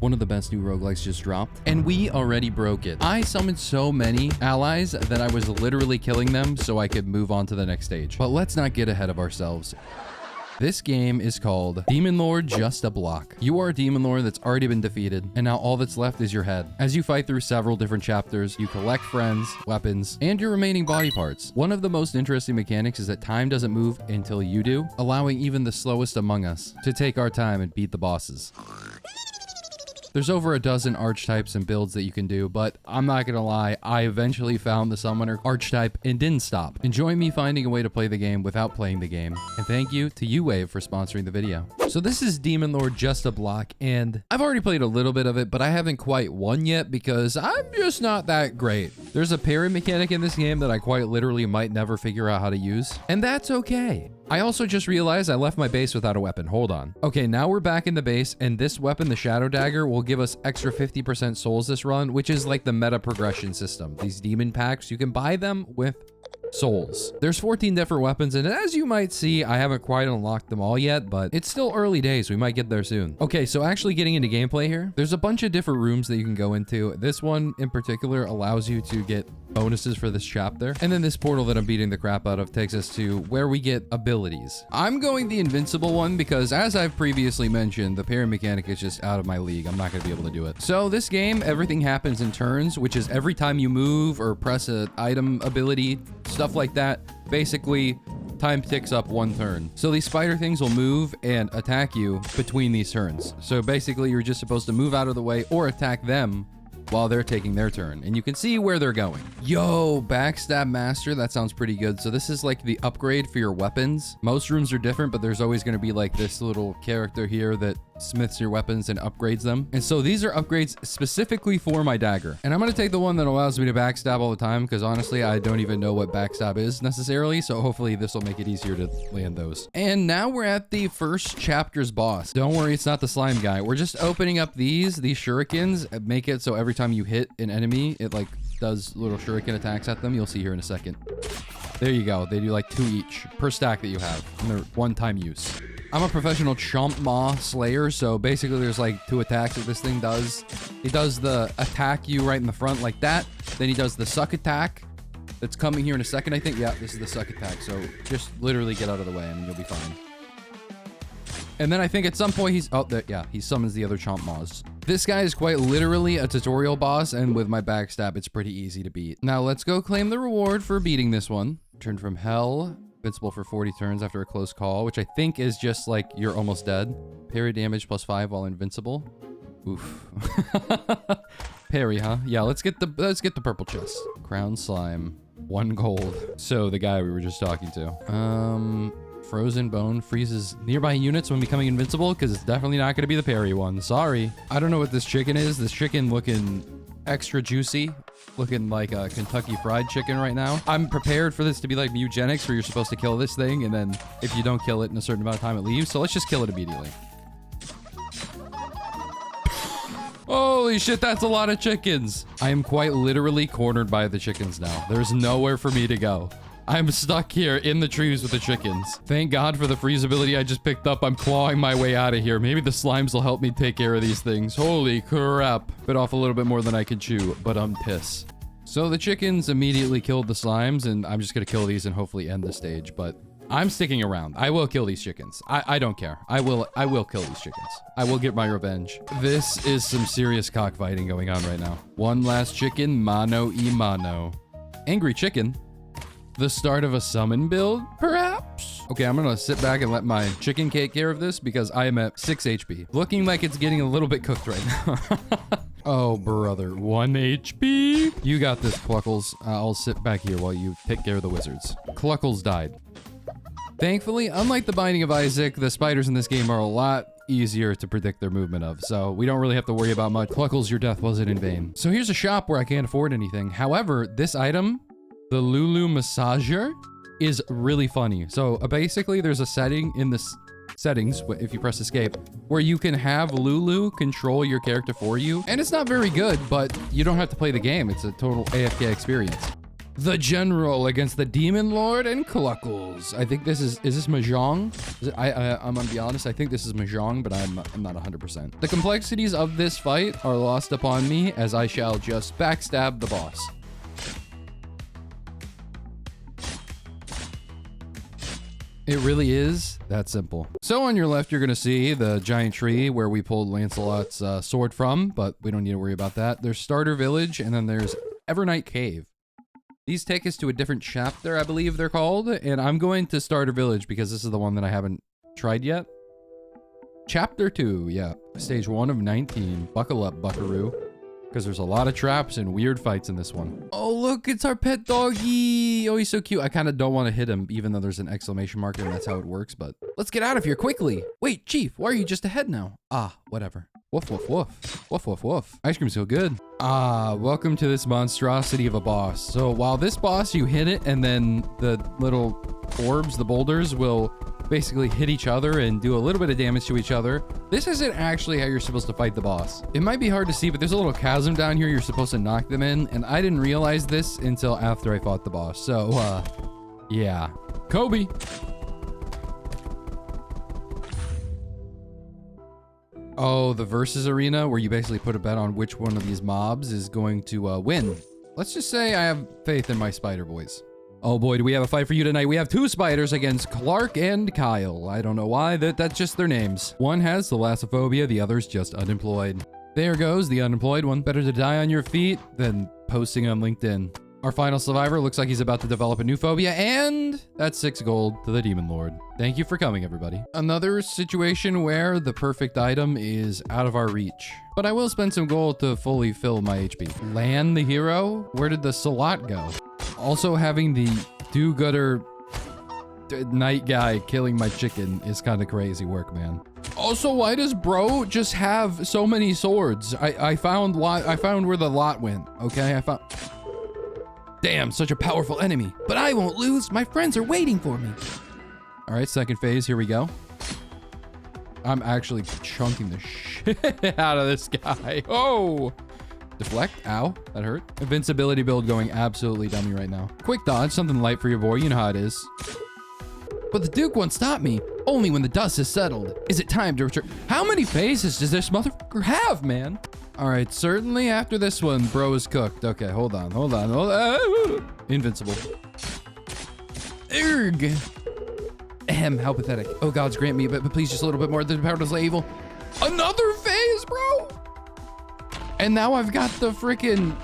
One of the best new roguelikes just dropped, and we already broke it. I summoned so many allies that I was literally killing them so I could move on to the next stage. But let's not get ahead of ourselves. This game is called Demon Lord Just a Block. You are a Demon Lord that's already been defeated, and now all that's left is your head. As you fight through several different chapters, you collect friends, weapons, and your remaining body parts. One of the most interesting mechanics is that time doesn't move until you do, allowing even the slowest among us to take our time and beat the bosses. There's over a dozen archetypes and builds that you can do, but I'm not gonna lie, I eventually found the summoner archetype and didn't stop. Enjoy me finding a way to play the game without playing the game. And thank you to U-Wave for sponsoring the video. So this is Demon Lord Just a Block, and I've already played a little bit of it, but I haven't quite won yet because I'm just not that great. There's a parry mechanic in this game that I quite literally might never figure out how to use, and that's okay. I also just realized I left my base without a weapon. Hold on. Okay, now we're back in the base, and this weapon, the Shadow Dagger, will give us extra 50% souls this run, which is like the meta progression system. These demon packs, you can buy them with souls. There's 14 different weapons, and as you might see, I haven't quite unlocked them all yet, but it's still early days. We might get there soon. Okay, so actually getting into gameplay here, there's a bunch of different rooms that you can go into. This one in particular allows you to get bonuses for this chapter, and then this portal that I'm beating the crap out of takes us to where we get abilities. I'm going the invincible one because, as I've previously mentioned, the parry mechanic is just out of my league. I'm not going to be able to do it. So this game, everything happens in turns, which is every time you move or press an item ability, stuff like that, basically time ticks up one turn. So these spider things will move and attack you between these turns. So basically you're just supposed to move out of the way or attack them while they're taking their turn, and you can see where they're going. Yo, Backstab Master, that sounds pretty good. So this is like the upgrade for your weapons. Most rooms are different, but there's always going to be like this little character here that smiths your weapons and upgrades them. And so these are upgrades specifically for my dagger. And I'm going to take the one that allows me to backstab all the time, because honestly, I don't even know what backstab is necessarily. So hopefully this will make it easier to land those. And now we're at the first chapter's boss. Don't worry, it's not the slime guy. We're just opening up these shurikens, make it so every time you hit an enemy, it like does little shuriken attacks at them. You'll see here in a second. There you go. They do like 2 each per stack that you have, and they're one-time use. I'm a professional Chomp Maw Slayer, so basically there's like 2 attacks that this thing does. He does the attack you right in the front like that. Then he does the suck attack that's coming here in a second, I think. Yeah, this is the suck attack. So just literally get out of the way and you'll be fine. And then I think at some point he's... Oh, there, yeah, he summons the other Chomp Maws. This guy is quite literally a tutorial boss, and with my backstab, it's pretty easy to beat. Now let's go claim the reward for beating this one. Turn from hell. Invincible for 40 turns after a close call, which I think is just like you're almost dead. Parry damage +5 while invincible. Oof. Parry, huh? Yeah, let's get the purple chest. Crown slime, 1 gold. So the guy we were just talking to. Frozen bone freezes nearby units when becoming invincible, because it's definitely not going to be the parry one. Sorry. I don't know what this chicken is. This chicken looking extra juicy. Looking like a Kentucky Fried Chicken right now. I'm prepared for this to be like eugenics, where you're supposed to kill this thing, and then if you don't kill it in a certain amount of time, it leaves. So let's just kill it immediately. Holy shit, that's a lot of chickens. I am quite literally cornered by the chickens now. There's nowhere for me to go. I'm stuck here in the trees with the chickens. Thank God for the freeze ability I just picked up. I'm clawing my way out of here. Maybe the slimes will help me take care of these things. Holy crap. Bit off a little bit more than I can chew, but I'm pissed. So the chickens immediately killed the slimes, and I'm just gonna kill these and hopefully end the stage, but I'm sticking around. I will kill these chickens. I don't care. I will kill these chickens. I will get my revenge. This is some serious cockfighting going on right now. One last chicken, mano y mano. Angry chicken. The start of a summon build, perhaps? Okay, I'm gonna sit back and let my chicken take care of this because I am at 6 HP. Looking like it's getting a little bit cooked right now. Oh, brother. 1 HP? You got this, Cluckles. I'll sit back here while you take care of the wizards. Cluckles died. Thankfully, unlike the Binding of Isaac, the spiders in this game are a lot easier to predict their movement of, so we don't really have to worry about much. Cluckles, your death wasn't in vain. So here's a shop where I can't afford anything. However, this item, the Lulu Massager, is really funny. So basically there's a setting in the settings, if you press escape, where you can have Lulu control your character for you. And it's not very good, but you don't have to play the game. It's a total AFK experience. The General against the Demon Lord and Cluckles. I think this is this Mahjong? I'm gonna be honest, I think this is Mahjong, but I'm not 100%. The complexities of this fight are lost upon me as I shall just backstab the boss. It really is that simple. So on your left, you're gonna see the giant tree where we pulled Lancelot's sword from, but we don't need to worry about that. There's Starter Village, and then there's Evernight Cave. These take us to a different chapter, I believe they're called, and I'm going to Starter Village because this is the one that I haven't tried yet. Chapter 2, yeah. Stage 1 of 19. Buckle up, buckaroo. Because there's a lot of traps and weird fights in this one. Oh, look, it's our pet doggy. Oh, he's so cute. I kind of don't want to hit him, even though there's an exclamation mark and that's how it works, but let's get out of here quickly. Wait, Chief, why are you just ahead now? Ah, whatever. Woof, woof, woof. Woof, woof, woof. Ice cream's so good. Ah, welcome to this monstrosity of a boss. So while this boss, you hit it, and then the little orbs, the boulders, will basically hit each other and do a little bit of damage to each other. This isn't actually how you're supposed to fight the boss. It might be hard to see, but there's a little chasm down here you're supposed to knock them in, and I didn't realize this until after I fought the boss. So, yeah. Kobe. Oh, the versus arena where you basically put a bet on which one of these mobs is going to win. Let's just say I have faith in my spider boys. Oh boy, do we have a fight for you tonight. We have two spiders against Clark and Kyle. I don't know why, that's just their names. One has thalassophobia, the other's just unemployed. There goes the unemployed one. Better to die on your feet than posting on LinkedIn. Our final survivor looks like he's about to develop a new phobia, and that's 6 gold to the Demon Lord. Thank you for coming, everybody. Another situation where the perfect item is out of our reach. But I will spend some gold to fully fill my HP. Lan the hero? Where did the slot go? Also having the do-gooder night guy killing my chicken is kind of crazy work, man. Also, why does bro just have so many swords? I found where the lot went, okay? I found... Damn, such a powerful enemy. But I won't lose. My friends are waiting for me. All right, second phase. Here we go. I'm actually chunking the shit out of this guy. Oh! Deflect. Ow. That hurt. Invincibility build going absolutely dummy right now. Quick dodge. Something light for your boy. You know how it is. But the Duke won't stop me. Only when the dust has settled. Is it time to return? How many phases does this motherfucker have, man? All right, certainly after this one, bro is cooked. Okay, hold on. Invincible. Erg. Ahem, how pathetic. Oh, gods grant me, but please just a little bit more. The power to slay evil. Another phase, bro. And now I've got the freaking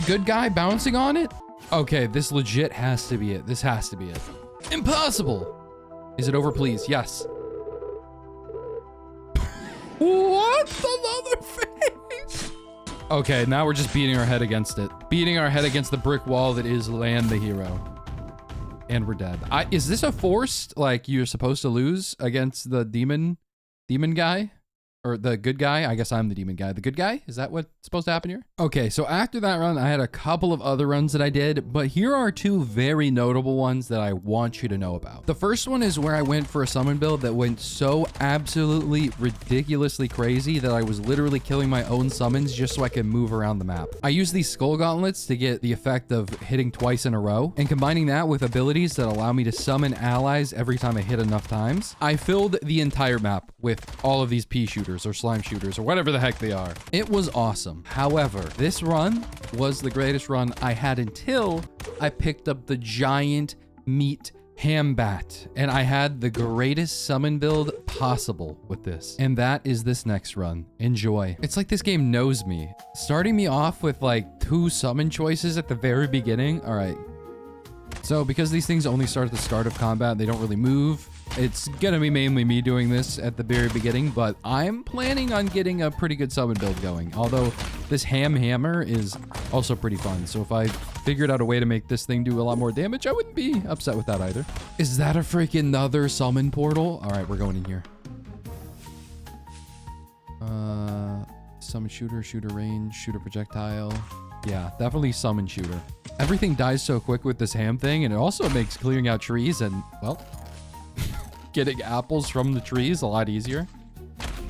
good guy bouncing on it. Okay, this legit has to be it. This has to be it. Impossible. Is it over, please? Yes. What? Another phase? Okay, now we're just beating our head against it. Beating our head against the brick wall that is Lan the hero. And we're dead. Is this a forced, like, you're supposed to lose against the demon guy? Or the good guy? I guess I'm the demon guy. The good guy? Is that what's supposed to happen here? Okay, so after that run, I had a couple of other runs that I did, but here are two very notable ones that I want you to know about. The first one is where I went for a summon build that went so absolutely ridiculously crazy that I was literally killing my own summons just so I could move around the map. I used these skull gauntlets to get the effect of hitting twice in a row, and combining that with abilities that allow me to summon allies every time I hit enough times, I filled the entire map with all of these pea shooters or slime shooters or whatever the heck they are. It was awesome. However, this run was the greatest run I had until I picked up the giant meat Hambat, and I had the greatest summon build possible with this. And that is this next run. Enjoy. It's like this game knows me. Starting me off with like 2 summon choices at the very beginning. All right. So because these things only start at the start of combat, they don't really move. It's gonna be mainly me doing this at the very beginning, but I'm planning on getting a pretty good summon build going. Although this hammer is also pretty fun. So if I figured out a way to make this thing do a lot more damage, I wouldn't be upset with that either. Is that a freaking another summon portal? All right, we're going in here. Summon shooter, shooter range, shooter projectile. Yeah, definitely summon shooter. Everything dies so quick with this ham thing, and it also makes clearing out trees and, well, getting apples from the trees a lot easier.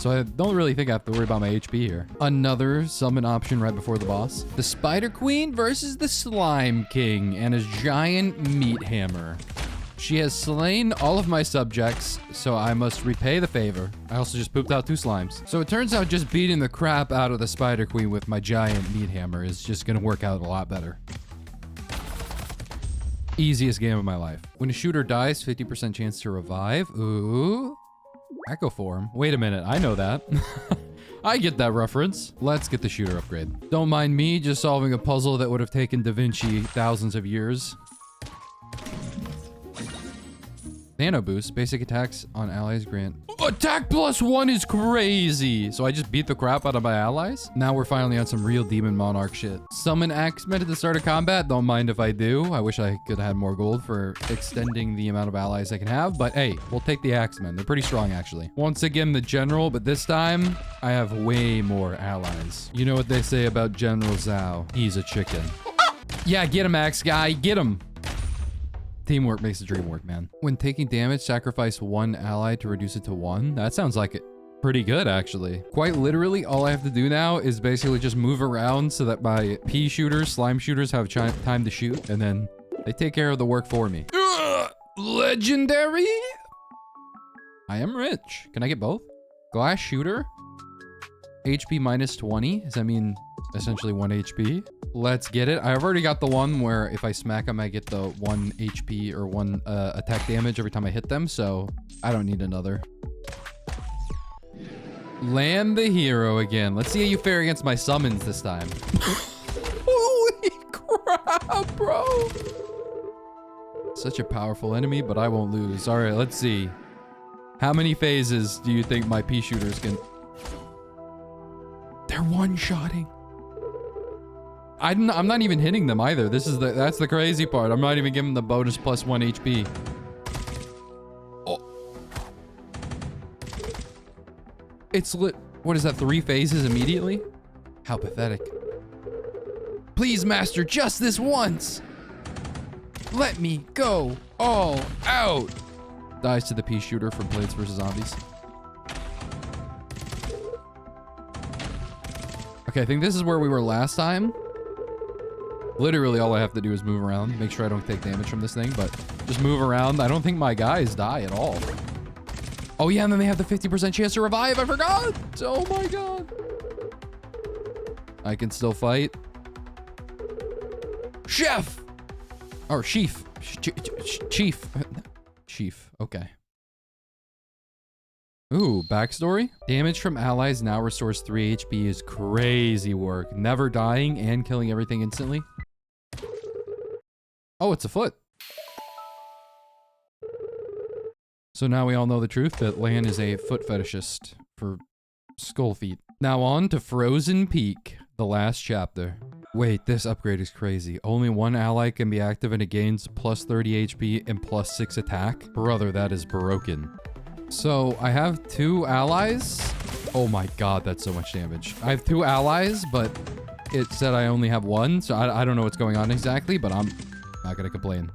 So I don't really think I have to worry about my HP here. Another summon option right before the boss. The Spider Queen versus the Slime King and his giant meat hammer. She has slain all of my subjects, so I must repay the favor. I also just pooped out 2 slimes. So it turns out just beating the crap out of the Spider Queen with my giant meat hammer is just gonna work out a lot better. Easiest game of my life. When a shooter dies, 50% chance to revive. Ooh. Echo form. Wait a minute, I know that. I get that reference. Let's get the shooter upgrade. Don't mind me just solving a puzzle that would have taken Da Vinci thousands of years. Nano boost. Basic attacks on allies grant. Attack +1 is crazy. So I just beat the crap out of my allies. Now we're finally on some real Demon Monarch shit. Summon Axemen at the start of combat. Don't mind if I do. I wish I could have had more gold for extending the amount of allies I can have. But hey, we'll take the Axemen. They're pretty strong, actually. Once again, the general. But this time, I have way more allies. You know what they say about General Zhao? He's a chicken. Yeah, get him, Axe guy. Get him. Teamwork makes the dream work, man. When taking damage, sacrifice 1 ally to reduce it to 1. That sounds like it pretty good, actually. Quite literally, all I have to do now is basically just move around so that my pea shooters, slime shooters have time to shoot, and then they take care of the work for me. Legendary? I am rich. Can I get both? Glass shooter? HP -20. Does that mean essentially 1 HP? Let's get it. I've already got the one where if I smack them, I get the 1 HP or 1 attack damage every time I hit them, so I don't need another. Land the hero again. Let's see how you fare against my summons this time. Holy crap, bro. Such a powerful enemy, but I won't lose. All right, let's see. How many phases do you think my pea shooters can... They're one-shotting. I'm not even hitting them either. That's the crazy part. I'm not even giving the bonus +1 HP. Oh. It's lit. What is that? 3 phases immediately? How pathetic. Please, master, just this once. Let me go all out. Dies to the pea shooter from Plants vs. Zombies. Okay, I think this is where we were last time. Literally, all I have to do is move around. Make sure I don't take damage from this thing, but just move around. I don't think my guys die at all. Oh, yeah, and then they have the 50% chance to revive. I forgot. Oh, my God. I can still fight. Chef! Or Chief. Chief. Chief. Okay. Ooh, backstory? Damage from allies now restores 3 HP is crazy work. Never dying and killing everything instantly. Oh, it's a foot. So now we all know the truth that Lan is a foot fetishist for skull feet. Now on to Frozen Peak, the last chapter. Wait, this upgrade is crazy. Only 1 ally can be active and it gains +30 HP and +6 attack. Brother, that is broken. So I have 2 allies. Oh my God, that's so much damage. I have 2 allies, but it said I only have 1. So I don't know what's going on exactly, but I'm not gonna complain.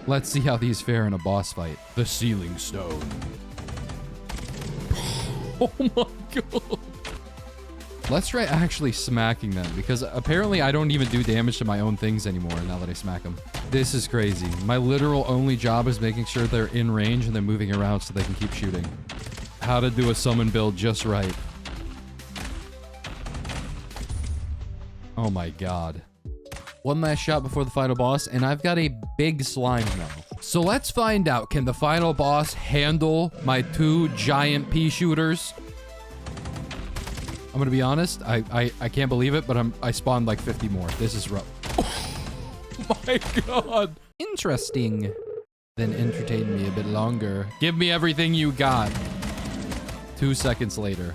Let's see how these fare in a boss fight. The Sealing Stone. Oh my God. Let's try actually smacking them, because apparently I don't even do damage to my own things anymore now that I smack them. This is crazy. My literal only job is making sure they're in range and they're moving around so they can keep shooting. How to do a summon build just right. Oh my God. One last shot before the final boss, and I've got a big slime now. So let's find out, can the final boss handle my 2 giant pea shooters? I'm gonna be honest, I can't believe it, but I spawned like 50 more. This is rough. Oh my God. Interesting. Then entertain me a bit longer. Give me everything you got. 2 seconds later.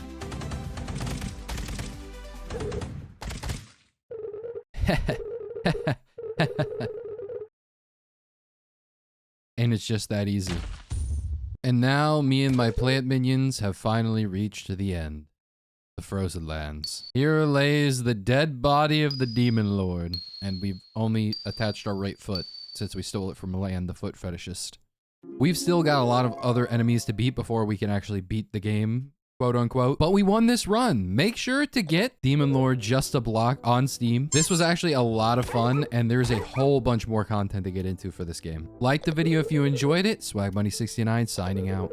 And it's just that easy. And now me and my plant minions have finally reached the end. The Frozen Lands. Here lays the dead body of the Demon Lord, and we've only attached our right foot since we stole it from Lan, the foot fetishist. We've still got a lot of other enemies to beat before we can actually beat the game quote unquote. But we won this run. Make sure to get Demon Lord Just a Block on Steam. This was actually a lot of fun, and there's a whole bunch more content to get into for this game. Like the video if you enjoyed it. Swag Bunny 69 signing out.